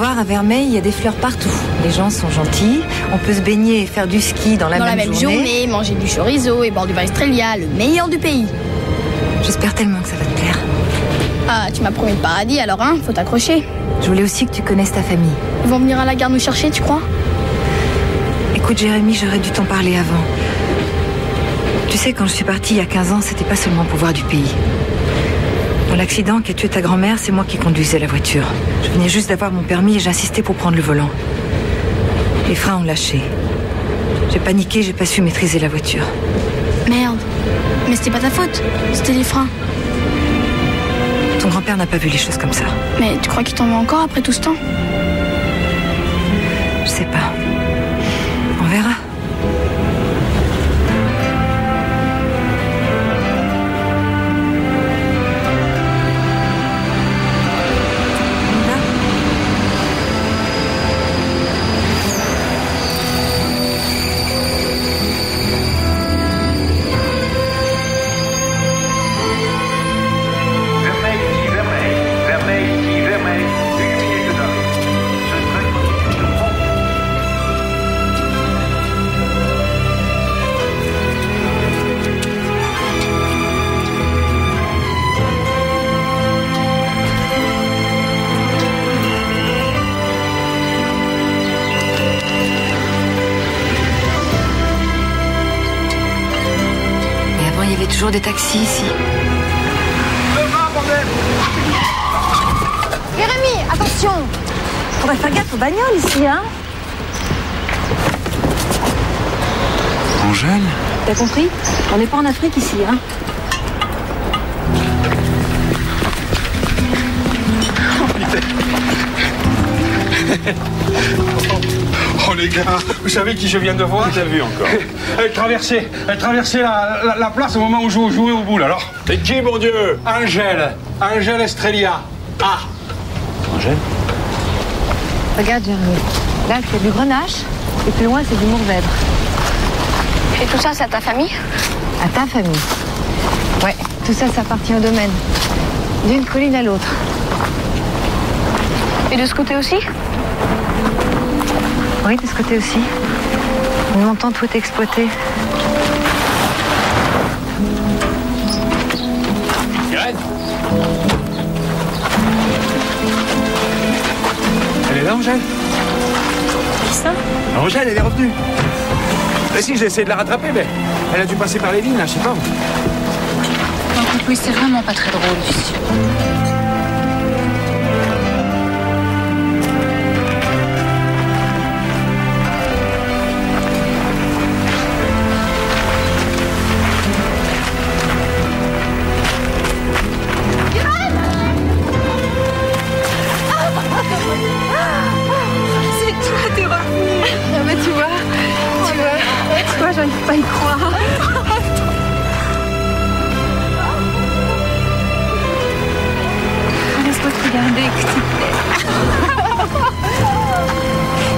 voir, à Vermeil, il y a des fleurs partout. Les gens sont gentils, on peut se baigner et faire du ski dans la même journée. Manger du chorizo et boire du vin Estrella, le meilleur du pays. J'espère tellement que ça va te plaire. Ah, tu m'as promis le paradis, alors hein, faut t'accrocher. Je voulais aussi que tu connaisses ta famille. Ils vont venir à la gare nous chercher, tu crois? Écoute, Jérémy, j'aurais dû t'en parler avant. Tu sais, quand je suis partie il y a 15 ans, c'était pas seulement pour voir du pays. Dans l'accident qui a tué ta grand-mère, c'est moi qui conduisais la voiture. Je venais juste d'avoir mon permis et j'insistais pour prendre le volant. Les freins ont lâché. J'ai paniqué, j'ai pas su maîtriser la voiture. Merde. Mais c'était pas ta faute, c'était les freins. Ton grand-père n'a pas vu les choses comme ça. Mais tu crois qu'il t'en veut encore après tout ce temps? Je sais pas. On verra. Toujours des taxis ici. Jérémy, attention! Faudrait faire gaffe aux bagnoles ici, hein? Angèle? T'as compris? On n'est pas en Afrique ici, hein? Oh les gars, vous savez qui je viens de voir? Qui t'a vu encore? Elle traversait la place au moment où je jouais au boule, alors. Et qui, mon Dieu? Angèle Estrella. Ah. Angèle? Regarde, Jérémy. Là, c'est du grenache, et plus loin, c'est du mourvèdre. Et tout ça, c'est à ta famille? À ta famille. Ouais, tout ça, ça appartient au domaine. D'une colline à l'autre. Et de ce côté aussi? Oui, de ce côté aussi. Une montant tout exploité. Irène? Elle est là, Angèle? Qui ça? Angèle, elle est revenue. Mais si, j'ai essayé de la rattraper, mais elle a dû passer par les lignes, là, je sais pas. Oui, c'est vraiment pas très drôle, ici. J'arrive pas à y croire. Laisse-moi te regarder, s'il te plaît.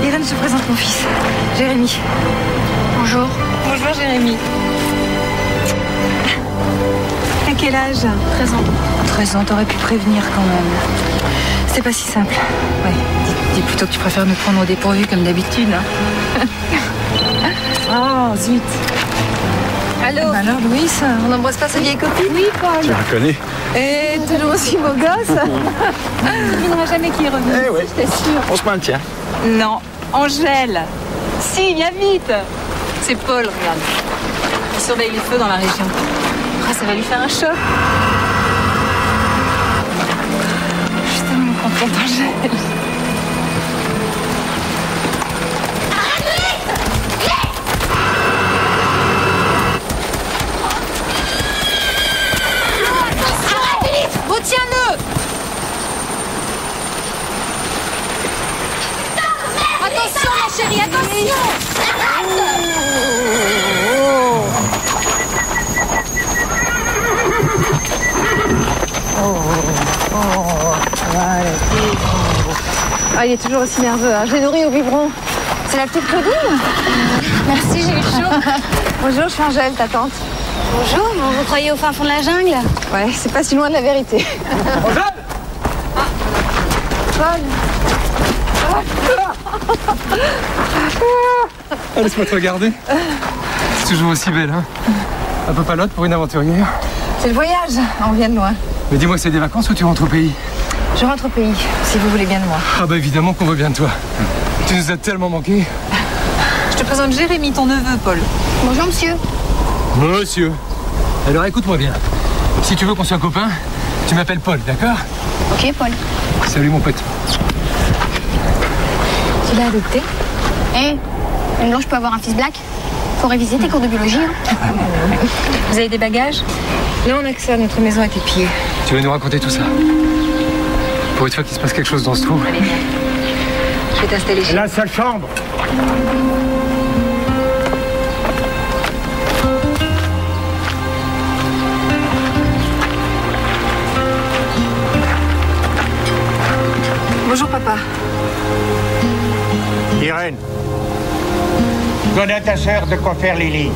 Irène, je te présente mon fils, Jérémy. Bonjour. Bonjour, Jérémy. À quel âge? 13 ans. 13 ans, t'aurais pu prévenir quand même. C'est pas si simple. Ouais, dis plutôt que tu préfères nous prendre au dépourvu comme d'habitude. Hein. Oh, zut. Allô? Alors, Louise, on n'embrasse pas sa vieille copine? Oui, Paul. Tu la reconnais? Et toujours aussi beau gosse. Il n'y aura jamais qui est revenu. Eh oui. J'étais sûre. On se maintient. Non, Angèle. Si, viens vite. C'est Paul, regarde. Il surveille les feux dans la région. Ah, ça va lui faire un choc. Je suis tellement contente d'Angèle. Retiens-le! Attention, ma chérie, attention! Ah, il est toujours aussi nerveux. Hein. Je l'ai nourri au biberon. C'est la petite Claudine? Merci, j'ai eu chaud. Bonjour, je suis Angèle, ta tante. Bonjour, vous croyez au fin fond de la jungle? Ouais, c'est pas si loin de la vérité. Angèle! Paul. Ah, laisse-moi te regarder. C'est toujours aussi belle, hein. Un peu palote pour une aventurière. C'est le voyage, on vient de loin. Mais dis-moi que c'est des vacances ou tu rentres au pays? Je rentre au pays, si vous voulez bien de moi. Ah bah évidemment qu'on veut bien de toi. Tu nous as tellement manqué. Je te présente Jérémy, ton neveu, Paul. Bonjour, monsieur. Monsieur. Alors écoute-moi bien. Si tu veux qu'on soit copains, tu m'appelles Paul, d'accord? Ok, Paul. Salut mon pote. Tu l'as adopté? Hé, une blanche peut avoir un fils black? Faut réviser tes cours de biologie, hein. Vous avez des bagages? Non, on a que ça, notre maison a été pillée. Tu veux nous raconter tout ça? Pour une fois qu'il se passe quelque chose dans ce trou. Allez, viens. Je vais t'installer chez La seule chambre. Bonjour, papa. Irène. Donne à ta sœur de quoi faire les lits.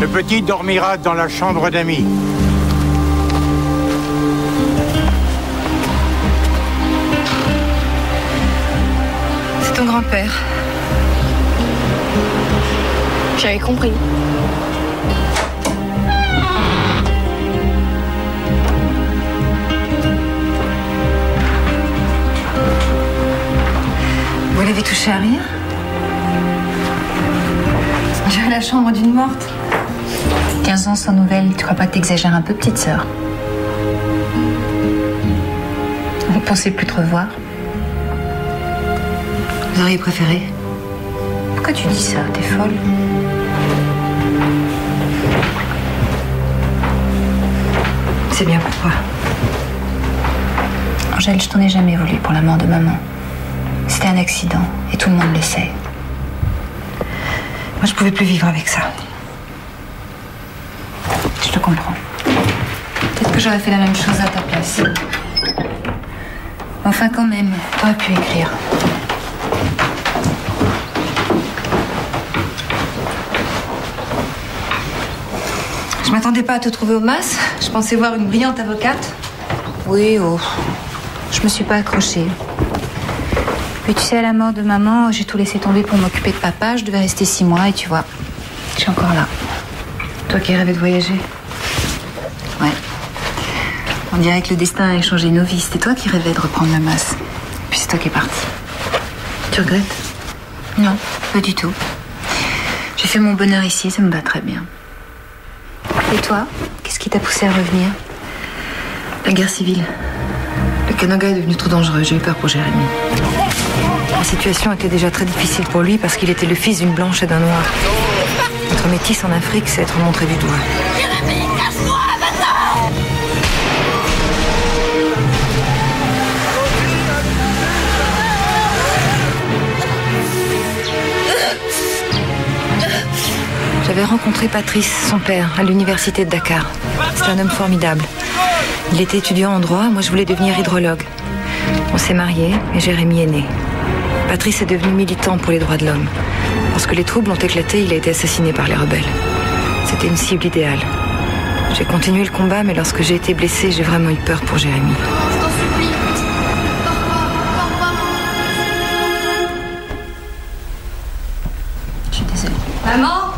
Le petit dormira dans la chambre d'amis. C'est ton grand-père. J'avais compris. Vous l'avez touché à rien? On dirait la chambre d'une morte. 15 ans sans nouvelles, tu crois pas que t'exagères un peu, petite sœur? Vous pensez plus te revoir? Vous auriez préféré? Pourquoi tu dis ça? T'es folle? C'est bien pourquoi. Angèle, je t'en ai jamais voulu pour la mort de maman. C'était un accident, et tout le monde le sait. Moi, je pouvais plus vivre avec ça. Je te comprends. Peut-être que j'aurais fait la même chose à ta place. Enfin, quand même, t'aurais pu écrire. Je m'attendais pas à te trouver au MAS. Je pensais voir une brillante avocate. Oui, oh. Je me suis pas accrochée. Puis tu sais, à la mort de maman, j'ai tout laissé tomber pour m'occuper de papa. Je devais rester 6 mois et tu vois, je suis encore là. Toi qui rêvais de voyager. Ouais. On dirait que le destin a échangé nos vies. C'était toi qui rêvais de reprendre le MAS. Puis c'est toi qui es parti. Tu regrettes? Non, pas du tout. J'ai fait mon bonheur ici, ça me va très bien. Et toi, qu'est-ce qui t'a poussé à revenir? La guerre civile. Le Kananga est devenu trop dangereux. J'ai eu peur pour Jérémy. La situation était déjà très difficile pour lui parce qu'il était le fils d'une blanche et d'un noir. Être métis en Afrique, c'est être montré du doigt. Jérémy, casse-toi maintenant! J'avais rencontré Patrice, son père, à l'université de Dakar. C'était un homme formidable. Il était étudiant en droit, moi je voulais devenir hydrologue. On s'est mariés et Jérémy est né. Patrice est devenu militant pour les droits de l'homme. Lorsque les troubles ont éclaté, il a été assassiné par les rebelles. C'était une cible idéale. J'ai continué le combat, mais lorsque j'ai été blessée, j'ai vraiment eu peur pour Jérémy. Je t'en supplie. Je suis désolée. Maman!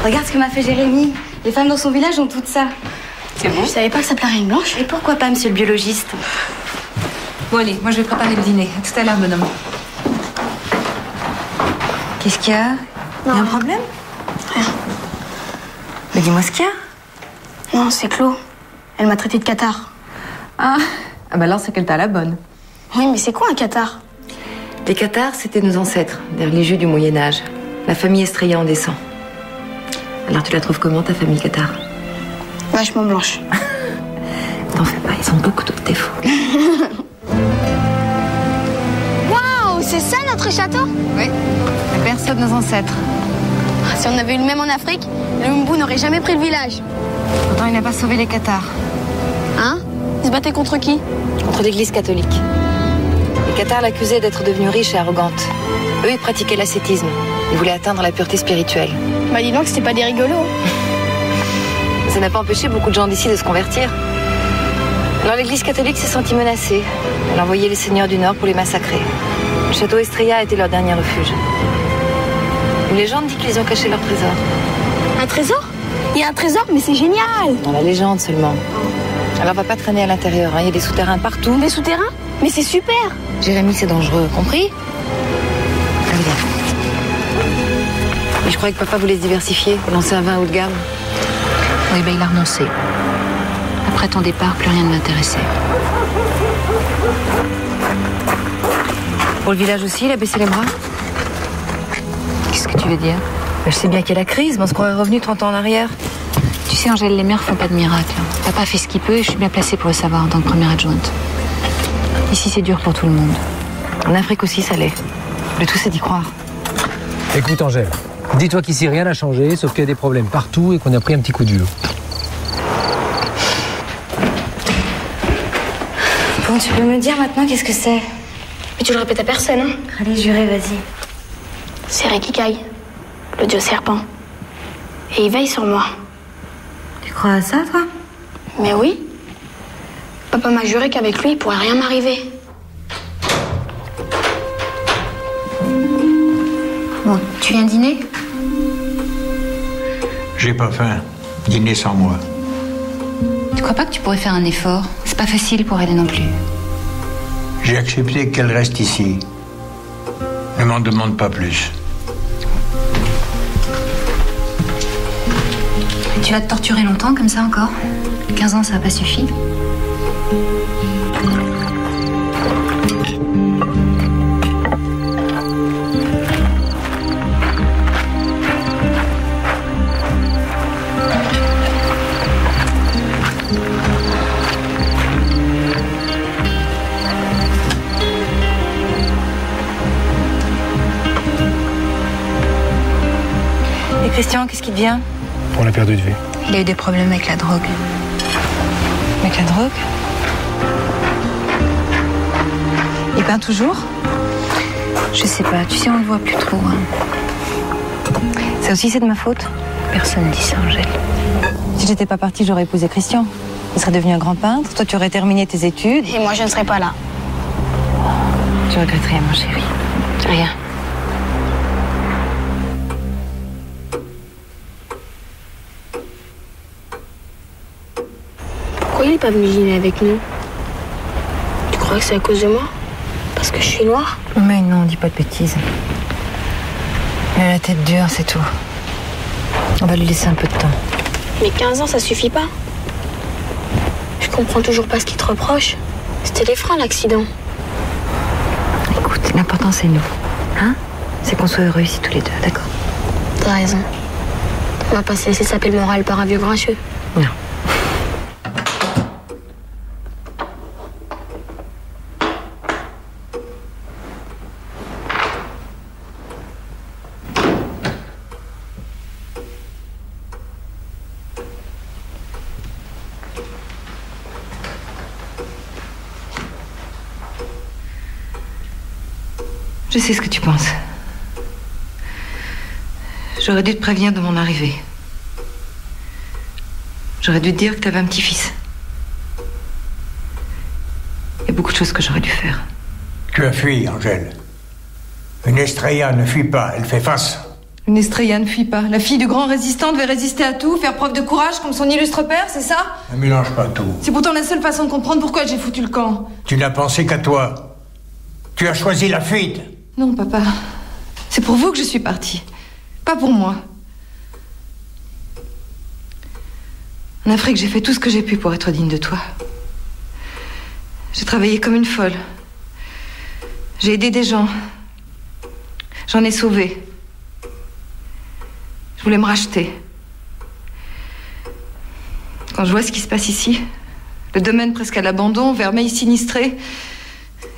Regarde ce que m'a fait Jérémy. Les femmes dans son village ont tout ça. C'est bon? Je savais pas que ça plairait une blanche. Et pourquoi pas, monsieur le biologiste? Bon allez, moi je vais préparer le dîner. À tout à l'heure, bonhomme. Qu'est-ce qu'il y a? Il y a un problème? Rien. Mais dis-moi ce qu'il y a. Non, c'est Clo. Elle m'a traité de cathare. Ah bah alors c'est qu'elle t'a la bonne. Oui, mais c'est quoi un cathare? Les cathares, c'était nos ancêtres, des religieux du Moyen-Âge. La famille Estrella en descend. Alors tu la trouves comment, ta famille cathare? Vachement blanche. T'en fais pas, ils ont beaucoup d'autres défauts. Waouh, c'est ça notre château? Oui, la berceau de nos ancêtres. Si on avait eu le même en Afrique, le Mbu n'aurait jamais pris le village. Pourtant, il n'a pas sauvé les cathares. Hein? Ils se battaient contre qui? Contre l'église catholique. Les cathares l'accusaient d'être devenue riche et arrogante. Eux, ils pratiquaient l'ascétisme. Ils voulaient atteindre la pureté spirituelle. Bah dis donc, c'était pas des rigolos. Ça n'a pas empêché beaucoup de gens d'ici de se convertir. Alors l'église catholique s'est sentie menacée. Elle a envoyé les seigneurs du Nord pour les massacrer. Le château Estrella a été leur dernier refuge. Une légende dit qu'ils ont caché leur trésor. Un trésor? Il y a un trésor, mais c'est génial! Dans la légende seulement. Alors va pas traîner à l'intérieur, hein. Il y a des souterrains partout. Des souterrains? Mais c'est super! Jérémy, c'est dangereux, compris? Allez, viens. Et je croyais que papa voulait se diversifier, lancer un vin haut de gamme. Oui, ben il a renoncé. Après ton départ, plus rien ne m'intéressait. Pour le village aussi, il a baissé les bras? Qu'est-ce que tu veux dire? Je sais bien qu'il y a la crise, mais on se croirait revenu 30 ans en arrière. Tu sais, Angèle, les mères font pas de miracles. Papa fait ce qu'il peut et je suis bien placée pour le savoir en tant que première adjointe. Ici, c'est dur pour tout le monde. En Afrique aussi, ça l'est. Le tout, c'est d'y croire. Écoute, Angèle, dis-toi qu'ici rien n'a changé, sauf qu'il y a des problèmes partout et qu'on a pris un petit coup dur. Bon, tu peux me dire maintenant qu'est-ce que c'est? Mais tu le répètes à personne, hein? Allez, jurez, vas-y. C'est Rekikai, le dieu serpent. Et il veille sur moi. Tu crois à ça, toi? Mais oui. Papa m'a juré qu'avec lui, il pourrait rien m'arriver. Bon, tu viens dîner? J'ai pas faim. Dîner sans moi. Tu crois pas que tu pourrais faire un effort? C'est pas facile pour elle non plus. J'ai accepté qu'elle reste ici. Ne m'en demande pas plus. Tu vas te torturer longtemps comme ça encore? 15 ans, ça n'a pas suffi. Et Christian, qu'est-ce qui te vient? On l'a perdu de vue. Il a eu des problèmes avec la drogue. Avec la drogue? Il peint toujours? Je sais pas, tu sais, on le voit plus trop. Hein. Ça aussi, c'est de ma faute? Personne dit ça, Angèle. Si j'étais pas partie, j'aurais épousé Christian. Il serait devenu un grand peintre. Toi, tu aurais terminé tes études. Et moi, je ne serais pas là. Je regrette rien, mon chéri. Rien. Pourquoi il n'est pas venu dîner avec nous? Tu crois que c'est à cause de moi? Parce que je suis noire? Mais non, dis pas de bêtises. Il a la tête dure, c'est tout. On va lui laisser un peu de temps. Mais 15 ans, ça suffit pas. Je comprends toujours pas ce qu'il te reproche. C'était les freins, l'accident. Écoute, l'important, c'est nous. Hein? C'est qu'on soit heureux ici tous les deux, d'accord? T'as raison. On va pas se laisser saper le moral par un vieux grincheux. Non. Je sais ce que tu penses. J'aurais dû te prévenir de mon arrivée. J'aurais dû te dire que tu avais un petit-fils. Il y a beaucoup de choses que j'aurais dû faire. Tu as fui, Angèle. Une Estrella ne fuit pas, elle fait face. Une Estrella ne fuit pas. La fille du grand résistant devait résister à tout, faire preuve de courage comme son illustre père, c'est ça? Ne mélange pas tout. C'est pourtant la seule façon de comprendre pourquoi j'ai foutu le camp. Tu n'as pensé qu'à toi. Tu as choisi la fuite. Non, papa. C'est pour vous que je suis partie. Pas pour moi. En Afrique, j'ai fait tout ce que j'ai pu pour être digne de toi. J'ai travaillé comme une folle. J'ai aidé des gens. J'en ai sauvé. Je voulais me racheter. Quand je vois ce qui se passe ici, le domaine presque à l'abandon, Vermeil sinistré,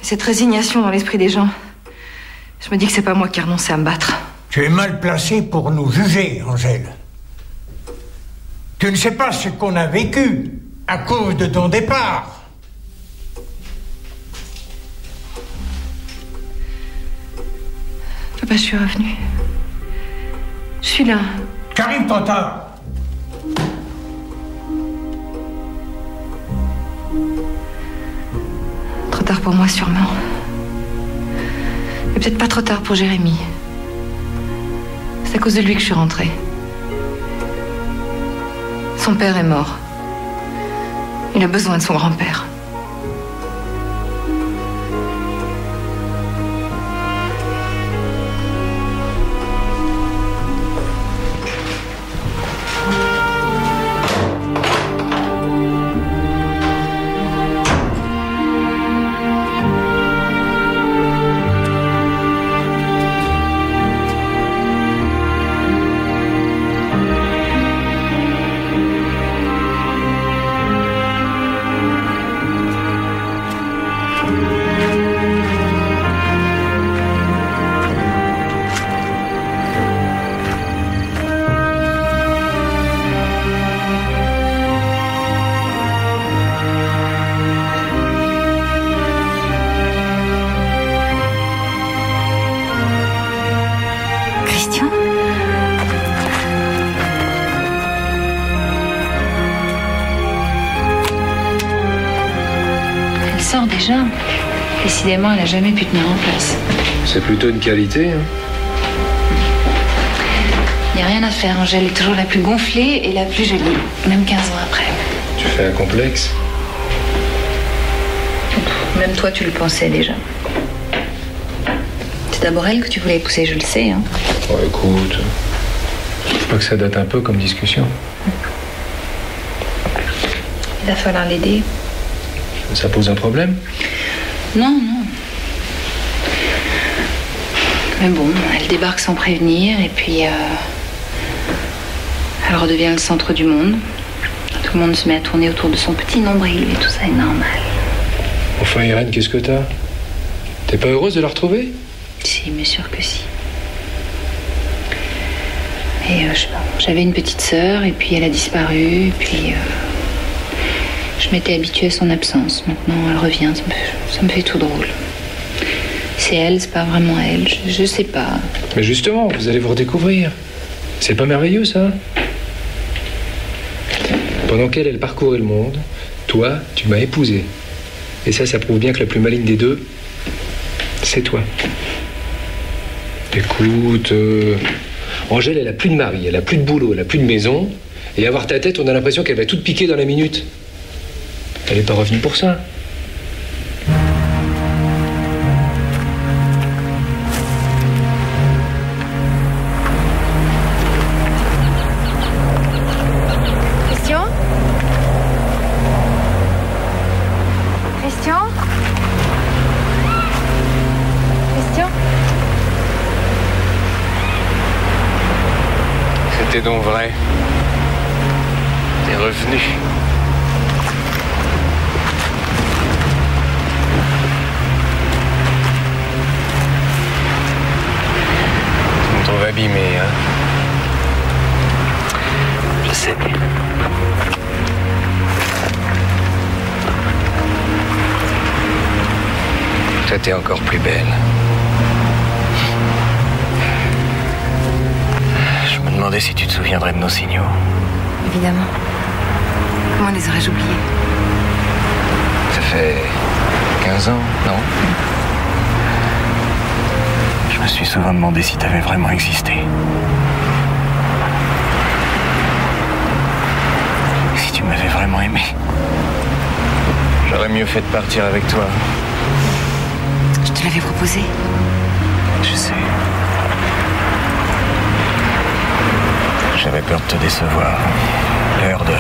cette résignation dans l'esprit des gens, je me dis que c'est pas moi qui ai renoncé à me battre. Tu es mal placé pour nous juger, Angèle. Tu ne sais pas ce qu'on a vécu à cause de ton départ. Papa, je suis revenue. Je suis là. Qu'arrive trop tard. Trop tard pour moi, sûrement. C'est peut-être pas trop tard pour Jérémy. C'est à cause de lui que je suis rentrée. Son père est mort. Il a besoin de son grand-père. Déjà, décidément, elle n'a jamais pu tenir en place. C'est plutôt une qualité. Hein. Il n'y a rien à faire. Angèle est toujours la plus gonflée et la plus jolie, même 15 ans après. Tu fais un complexe? Même toi, tu le pensais déjà. C'est d'abord elle que tu voulais épouser, je le sais. Hein. Oh, écoute, je crois que ça date un peu comme discussion. Il va falloir l'aider. Ça pose un problème? Non, non. Mais bon, elle débarque sans prévenir et puis elle redevient le centre du monde. Tout le monde se met à tourner autour de son petit nombril et tout ça est normal. Enfin, Irène, qu'est-ce que t'as? T'es pas heureuse de la retrouver? Si, mais sûr que si. Et je sais pas, j'avais une petite sœur et puis elle a disparu et puis... Je m'étais habituée à son absence. Maintenant, elle revient. Ça me fait tout drôle. C'est elle, c'est pas vraiment elle. Je sais pas. Mais justement, vous allez vous redécouvrir. C'est pas merveilleux, ça? Pendant qu'elle parcourait le monde, toi, tu m'as épousée. Et ça prouve bien que la plus maligne des deux, c'est toi. Écoute, Angèle, elle a plus de mari, elle a plus de boulot, elle a plus de maison. Et à voir ta tête, on a l'impression qu'elle va tout piquer dans la minute. Elle n'est pas revenue pour ça. Christian? Christian? Christian? C'était donc vrai. T'es revenu. Abîmé, hein? Je sais. Toi, t'es encore plus belle. Je me demandais si tu te souviendrais de nos signaux. Évidemment. Comment les aurais-je oubliés? Ça fait 15 ans, non? Je me suis souvent demandé si t'avais vraiment existé. Si tu m'avais vraiment aimé. J'aurais mieux fait de partir avec toi. Je te l'avais proposé. Je sais. J'avais peur de te décevoir. Peur de...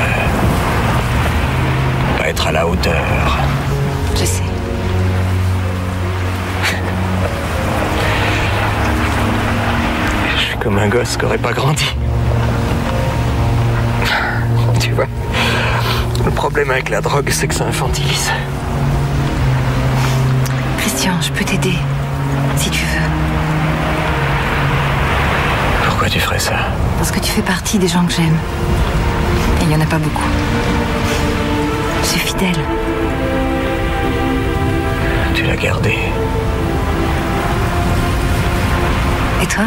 pas être à la hauteur. Je sais. Comme un gosse qui n'aurait pas grandi. Tu vois, le problème avec la drogue, c'est que ça infantilise. Christian, je peux t'aider, si tu veux. Pourquoi tu ferais ça? Parce que tu fais partie des gens que j'aime. Et il n'y en a pas beaucoup. Je suis fidèle. Tu l'as gardé. Et toi?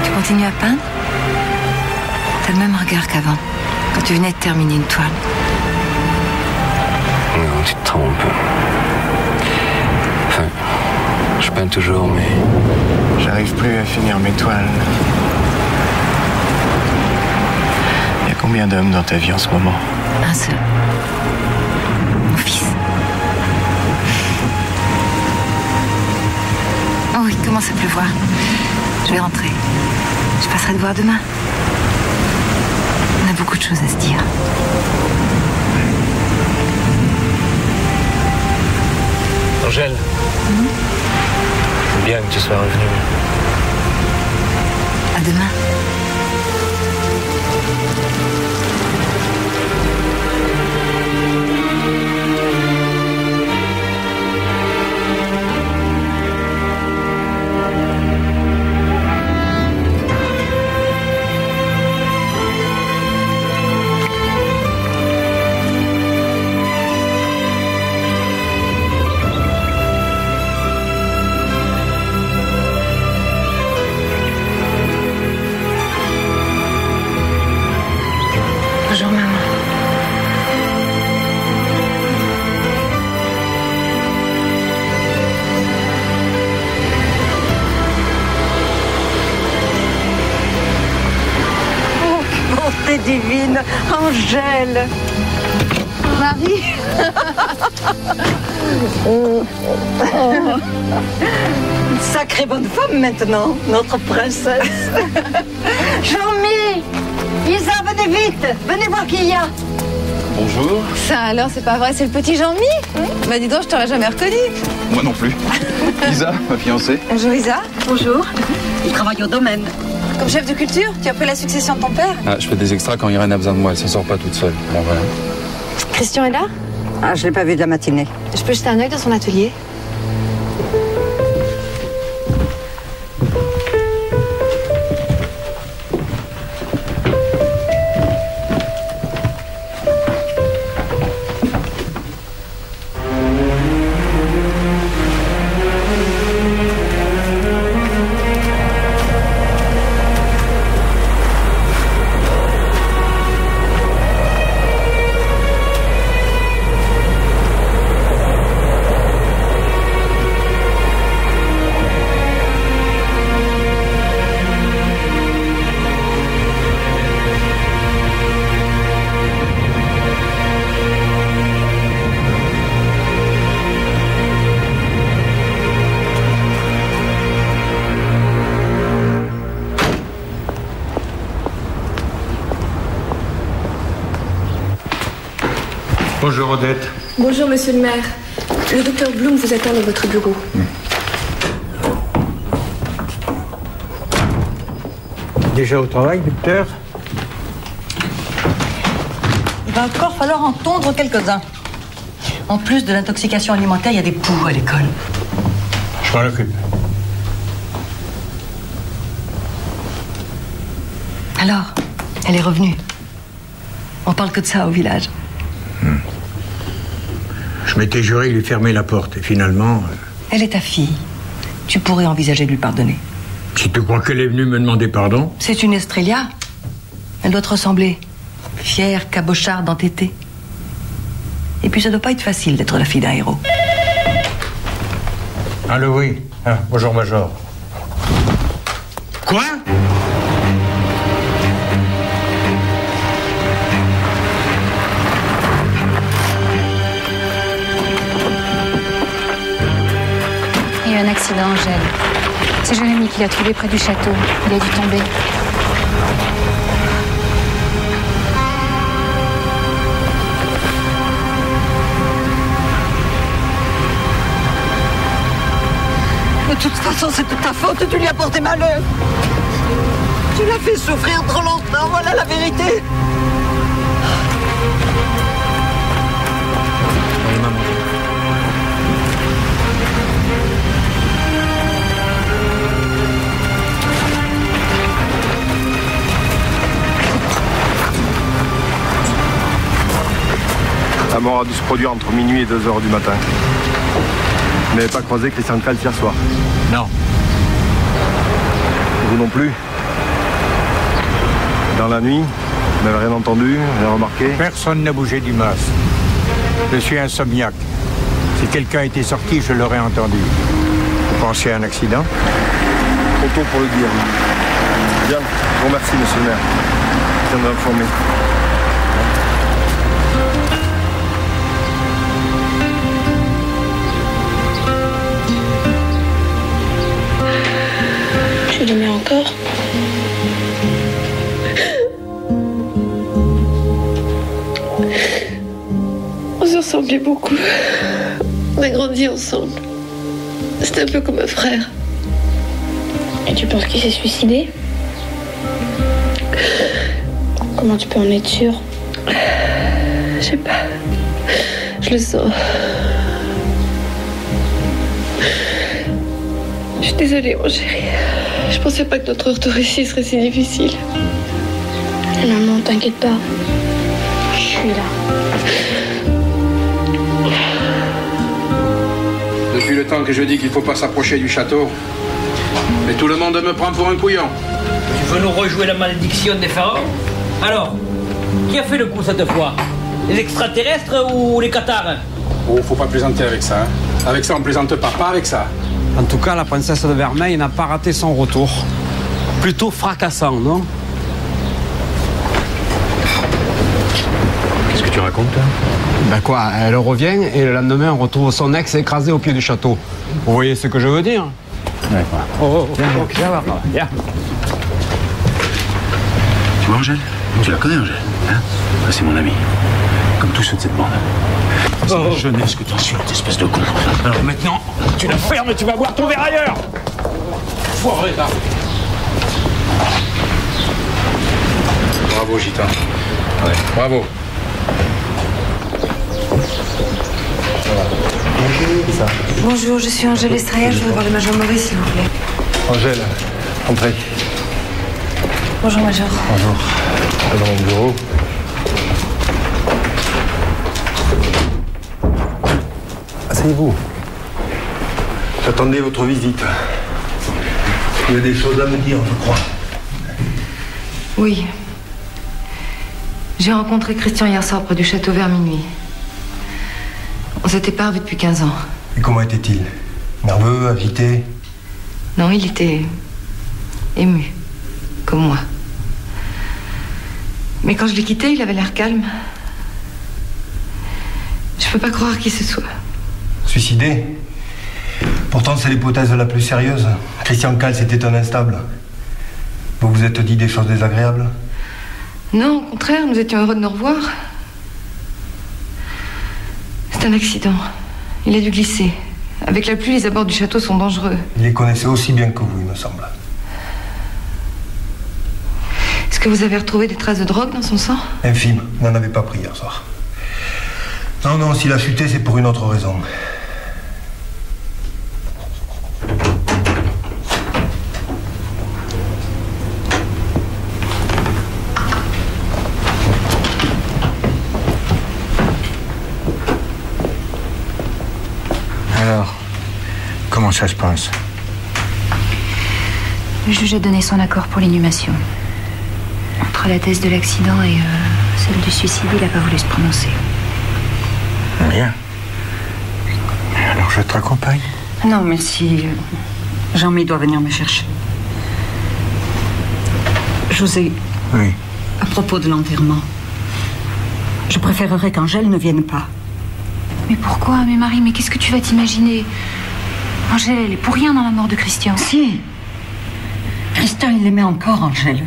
Tu continues à peindre? T'as le même regard qu'avant, quand tu venais de terminer une toile. Non, tu te trompes. Enfin, je peins toujours, mais... J'arrive plus à finir mes toiles. Il y a combien d'hommes dans ta vie en ce moment? Un seul. Mon fils. Oh oui, il commence à pleuvoir. Je vais rentrer. Je passerai te voir demain. On a beaucoup de choses à se dire. Angèle, c'est bien que tu sois revenue. À demain. Bonjour maman. Oh, bonté divine, Angèle. Marie. Une sacrée bonne femme maintenant, notre princesse. Jean-Mi, Isa, venez vite, venez voir qui il y a. Bonjour. Ça alors, c'est pas vrai, c'est le petit Jean-Mi? Bah dis donc, je t'aurais jamais reconnu. Moi non plus. Isa, ma fiancée. Bonjour Isa. Bonjour. Il travaille au domaine. Comme chef de culture, tu as pris la succession de ton père? Ah, je fais des extras quand Irène a besoin de moi, elle s'en sort pas toute seule. Bon, voilà. Christian est là? Ah, je l'ai pas vu de la matinée. Je peux jeter un œil dans son atelier? Bonjour Odette. Bonjour monsieur le maire. Le docteur Blum vous attend dans votre bureau. Déjà au travail, docteur? Il va encore falloir en tondre quelques-uns. En plus de l'intoxication alimentaire, il y a des poux à l'école. Je m'en occupe. Alors, elle est revenue. On parle que de ça au village. Je m'étais juré de lui fermer la porte et finalement... Elle est ta fille. Tu pourrais envisager de lui pardonner. Si tu crois qu'elle est venue me demander pardon... C'est une Estrella. Elle doit te ressembler. Fière, cabocharde, entêtée. Et puis ça doit pas être facile d'être la fille d'un héros. Allô, oui. Ah, bonjour, Major. Quoi? Il y a eu un accident, Angèle. C'est Jérémy qui l'a trouvé près du château. Il a dû tomber. De toute façon, c'est de ta faute, tu lui as porté malheur. Tu l'as fait souffrir trop longtemps, voilà la vérité. Allez, maman. La mort a dû se produire entre minuit et 2h du matin. Vous n'avez pas croisé Christian Kals hier soir? Non. Vous non plus? Dans la nuit, Vous n'avez rien entendu, rien remarqué? Personne n'a bougé du masque. Je suis insomniaque. Si quelqu'un était sorti, je l'aurais entendu. Vous pensez à un accident? Trop tôt pour le dire. Bien, je vous remercie, monsieur le maire. Je viens d'informer. Tu l'aimais encore? On se ressemblait beaucoup. On a grandi ensemble. C'était un peu comme un frère. Et tu penses qu'il s'est suicidé? Comment tu peux en être sûre? Je sais pas. Je le sens. Je suis désolée, mon chéri. Je pensais pas que notre retour ici serait si difficile. Maman, t'inquiète pas. Je suis là. Depuis le temps que je dis qu'il faut pas s'approcher du château, mais tout le monde me prend pour un couillon. Tu veux nous rejouer la malédiction des pharaons? Alors, qui a fait le coup cette fois? Les extraterrestres ou les cathares? Oh, faut pas plaisanter avec ça. Hein. Avec ça, on plaisante pas avec ça. En tout cas, la princesse de Vermeil n'a pas raté son retour. Plutôt fracassant, non? Qu'est-ce que tu racontes, toi? Ben quoi, elle revient et le lendemain, on retrouve son ex écrasé au pied du château. Vous voyez ce que je veux dire? D'accord. Viens voir, viens. Tu vois, Angèle? Tu la connais, Angèle, hein? C'est mon ami. Comme tous ceux de cette bande. C'est la jeunesse que t'insultes, espèce de con. Alors maintenant, tu la fermes et tu vas boire ton verre ailleurs. Foiré, là. Bravo, Gitan. Ouais, bravo. Bonjour, je suis Angèle Estrella, je voudrais voir le Major Maurice, s'il vous plaît. Angèle, entrez. Bonjour, Major. Bonjour. Dans mon bureau. Asseyez-vous. J'attendais votre visite. Il y a des choses à me dire, je crois. Oui. J'ai rencontré Christian hier soir près du château vers minuit. On s'était pas revus depuis 15 ans. Et comment était-il? Nerveux, agité? Non, il était ému, comme moi. Mais quand je l'ai quitté, il avait l'air calme. Je peux pas croire qu'il se soit. Suicidé? Pourtant, c'est l'hypothèse la plus sérieuse. Christian Kals était un instable. Vous vous êtes dit des choses désagréables? Non, au contraire, nous étions heureux de nous revoir. C'est un accident. Il a dû glisser. Avec la pluie, les abords du château sont dangereux. Il les connaissait aussi bien que vous, il me semble. Est-ce que vous avez retrouvé des traces de drogue dans son sang? Infime. Il n'en avait pas pris hier soir. Non, s'il a chuté, c'est pour une autre raison. Alors, comment ça se passe? Le juge a donné son accord pour l'inhumation. Entre la thèse de l'accident et celle du suicide, il n'a pas voulu se prononcer. Rien. Alors je te raccompagne? Non, merci. Jean-Mi doit venir me chercher. José. Oui. À propos de l'enterrement, je préférerais qu'Angèle ne vienne pas. Mais pourquoi? Mais Marie, mais qu'est-ce que tu vas t'imaginer? Angèle, elle est pour rien dans la mort de Christian. Si. Christian, il l'aimait encore, Angèle.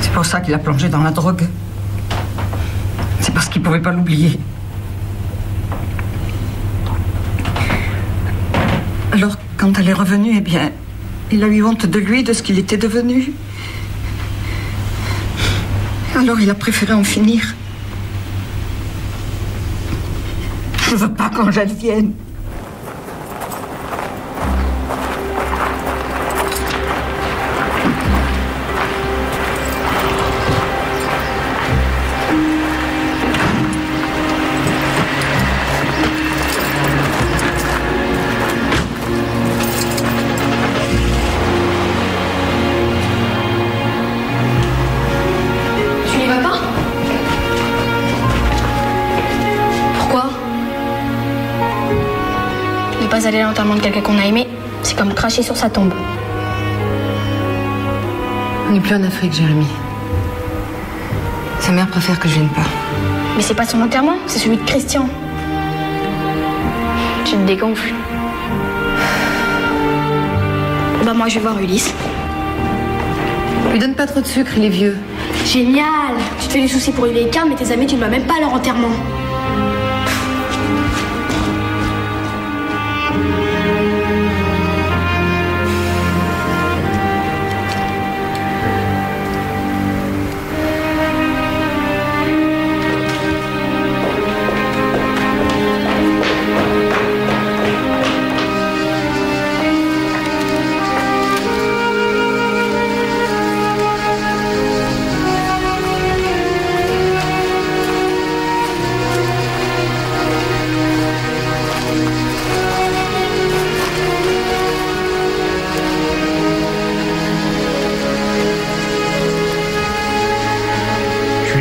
C'est pour ça qu'il a plongé dans la drogue. C'est parce qu'il ne pouvait pas l'oublier. Alors, quand elle est revenue, eh bien, il a eu honte de lui, de ce qu'il était devenu. Alors, il a préféré en finir. Je ne veux pas qu'Angèle vienne. pas aller à l'enterrement de quelqu'un qu'on a aimé, c'est comme cracher sur sa tombe. On n'est plus en Afrique, Jérémy. Sa mère préfère que je vienne pas. Mais c'est pas son enterrement, c'est celui de Christian. Tu te dégonfles. Bah moi je vais voir Ulysse. Lui donne pas trop de sucre, il est vieux. Génial! Tu te fais des soucis pour une vieille carne, mais tes amis tu ne vas même pas à leur enterrement.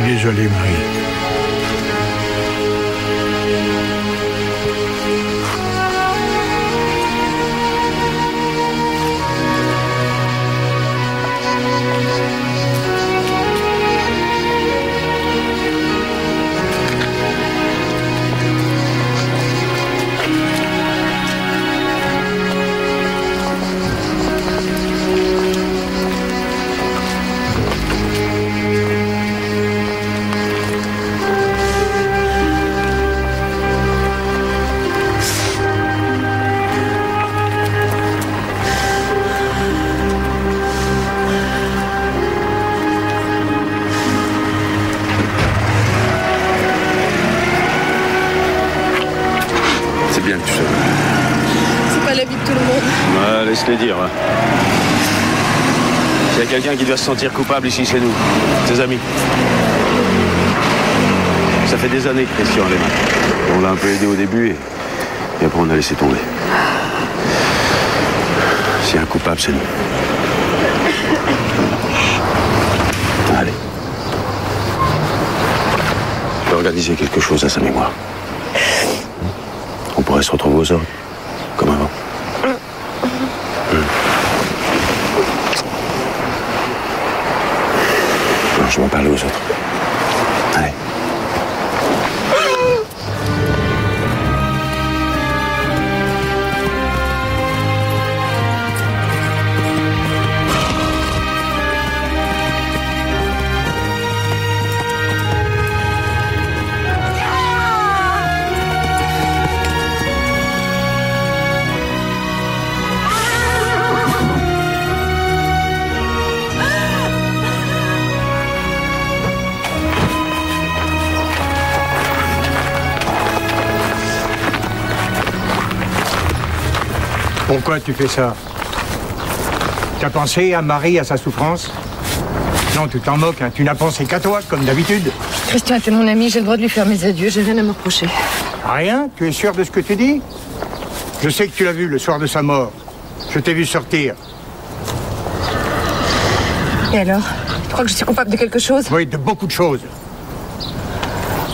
Désolé, Marie. Les dire. S'il y a quelqu'un qui doit se sentir coupable ici, c'est nous, ses amis. Ça fait des années que Christian est là. On l'a un peu aidé au début et après on a laissé tomber. S'il y a un coupable, c'est nous. Allez. Je vais organiser quelque chose à sa mémoire. On pourrait se retrouver aux hommes, comme avant. Je vais en parler aux autres. Allez. Pourquoi tu fais ça? T'as pensé à Marie, à sa souffrance? Non, tu t'en moques, hein. Tu n'as pensé qu'à toi, comme d'habitude. Christian était mon ami, j'ai le droit de lui faire mes adieux, j'ai rien à me reprocher. Rien? Tu es sûr de ce que tu dis? Je sais que tu l'as vu le soir de sa mort. Je t'ai vu sortir. Et alors? Tu crois que je suis coupable de quelque chose? Oui, de beaucoup de choses.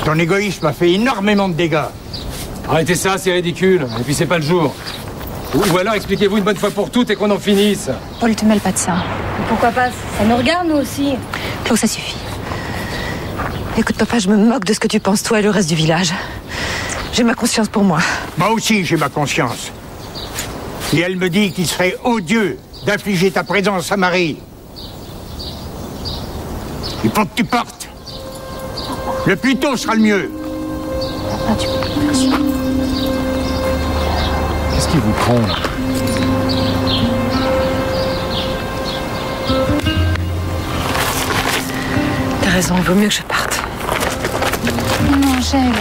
Ton égoïsme a fait énormément de dégâts. Arrêtez ça, c'est ridicule. Et puis c'est pas le jour. Ou alors expliquez-vous une bonne fois pour toutes et qu'on en finisse. Paul, te mêle pas de ça. Pourquoi pas? Ça nous regarde, nous aussi. Claude, ça suffit. Écoute, papa, je me moque de ce que tu penses, toi et le reste du village. J'ai ma conscience pour moi. Moi aussi, j'ai ma conscience. Et elle me dit qu'il serait odieux d'infliger ta présence à Marie. Il faut que tu partes. Le plus tôt sera le mieux. Papa, tu peux bien sûr. Qu'est-ce qui vous prend, là? T'as raison, il vaut mieux que je parte. Non, Angèle.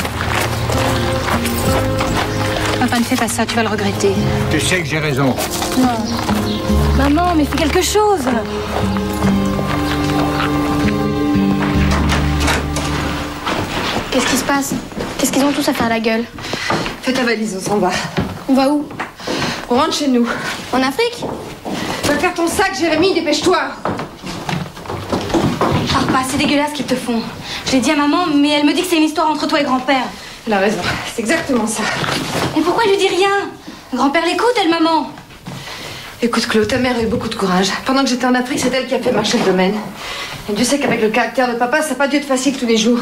Papa, ne fais pas ça, tu vas le regretter. Tu sais que j'ai raison. Non. Maman, mais fais quelque chose. Qu'est-ce qui se passe? Qu'est-ce qu'ils ont tous à faire la gueule? Fais ta valise, on s'en va. On va où? On rentre chez nous. En Afrique? Va faire ton sac, Jérémy, dépêche-toi. Pars pas, c'est dégueulasse ce qu'ils te font. Je l'ai dit à maman, mais elle me dit que c'est une histoire entre toi et grand-père. Elle a raison, c'est exactement ça. Mais pourquoi elle lui dit rien? Grand-père l'écoute, elle, maman. Écoute, Claude, ta mère a eu beaucoup de courage. Pendant que j'étais en Afrique, c'est elle qui a fait marcher le domaine. Et Dieu sait qu'avec le caractère de papa, ça n'a pas dû être facile tous les jours.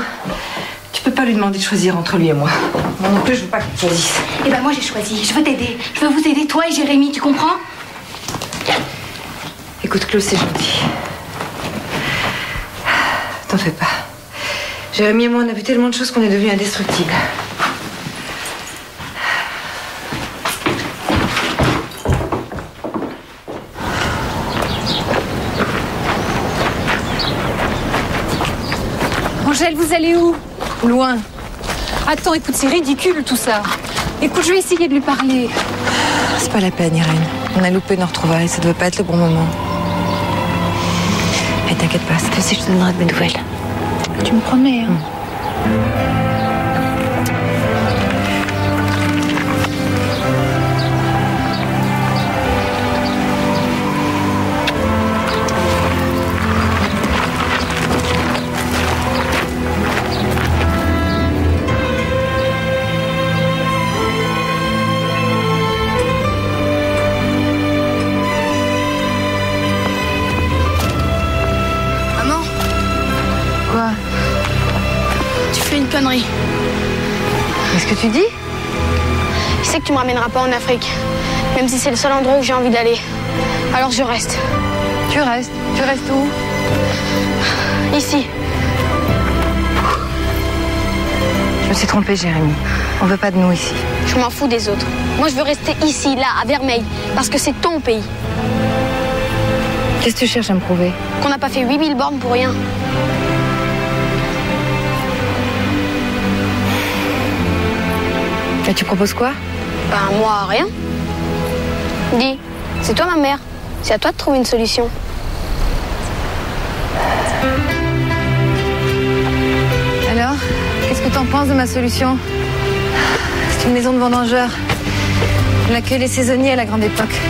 Tu peux pas lui demander de choisir entre lui et moi. Moi non plus, je veux pas qu'il choisisse. Eh ben moi j'ai choisi. Je veux t'aider. Je veux vous aider, toi et Jérémy, tu comprends? Écoute, Claude, c'est gentil. T'en fais pas. Jérémy et moi, on a vu tellement de choses qu'on est devenus indestructibles. Angèle, vous allez où? Loin. Attends, écoute, c'est ridicule tout ça. Écoute, je vais essayer de lui parler. C'est pas la peine, Irène. On a loupé nos retrouvailles, ça devait pas être le bon moment. Et t'inquiète pas, cette fois-ci, je te donnerai de mes nouvelles. Tu me promets, hein? Connerie. Qu'est-ce que tu dis? Je sais que tu me ramèneras pas en Afrique, même si c'est le seul endroit où j'ai envie d'aller. Alors je reste. Tu restes? Tu restes où? Ici. Je me suis trompée, Jérémy. On veut pas de nous ici. Je m'en fous des autres. Moi, je veux rester ici, là, à Vermeil, parce que c'est ton pays. Qu'est-ce que tu cherches à me prouver? Qu'on n'a pas fait 8000 bornes pour rien. Et tu proposes quoi? Ben, moi, rien. Dis, c'est toi ma mère. C'est à toi de trouver une solution. Alors, qu'est-ce que t'en penses de ma solution? C'est une maison de vendangeurs. On accueille les saisonniers à la grande époque.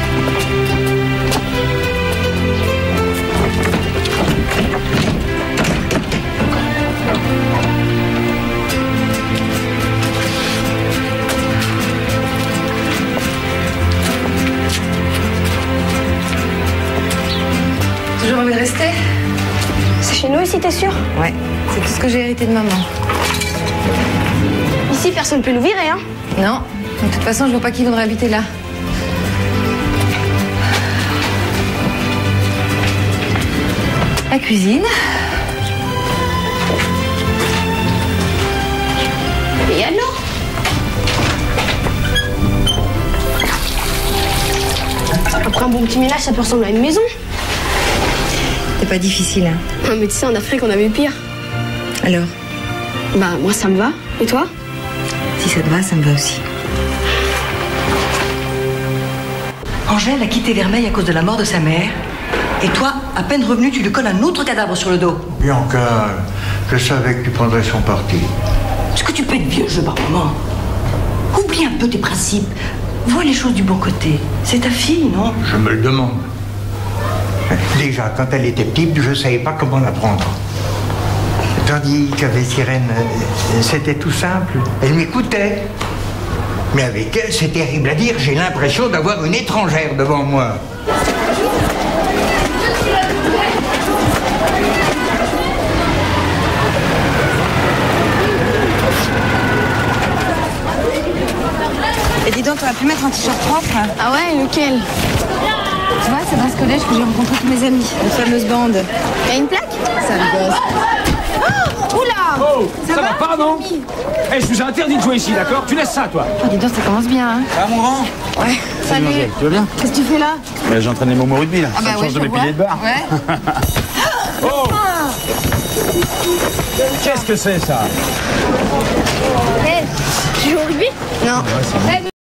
Toujours envie de rester? C'est chez nous ici, t'es sûr? Ouais, c'est tout ce que j'ai hérité de maman. Ici, personne ne peut nous virer, hein? Non, de toute façon, je vois pas qui voudrait habiter là. La cuisine. Et alors? Après un bon petit ménage, ça peut ressembler à une maison. C'est pas difficile, hein? Ah, mais tu sais, en Afrique, on avait pire. Alors? Bah, moi, ça me va. Et toi? Si ça te va, ça me va aussi. Angèle a quitté Vermeil à cause de la mort de sa mère. Et toi, à peine revenu, tu lui colles un autre cadavre sur le dos. Bianca, je savais que tu prendrais son parti. Est-ce que tu peux être vieux jeu par moment? Oublie un peu tes principes. Vois les choses du bon côté. C'est ta fille, non? Je me le demande. Déjà, quand elle était petite, je ne savais pas comment la prendre. Tandis qu'avec Irène, c'était tout simple. Elle m'écoutait. Mais avec elle, c'est terrible à dire, j'ai l'impression d'avoir une étrangère devant moi. Et dis donc, t'aurais pu mettre un t-shirt propre? Ah ouais, lequel? Tu vois, c'est dans ce collège que j'ai rencontré tous mes amis, la fameuse bande. Y a une plaque? Sale gosse. Oh, oula! Oh, ça va pas, non? Eh, je vous ai interdit de jouer ici, d'accord? Tu laisses ça, toi. Oh, dis donc, ça commence bien, hein? Ça va, mon grand? Ouais. Salut. Angèle, tu vas bien? Qu'est-ce que tu fais là? J'entraîne les mômes au rugby, là. Ah bah ça me ouais, change de mes vois. piliers de bar. Ouais. Oh! Qu'est-ce que c'est, ça? Tu joues au rugby? Non. Salut!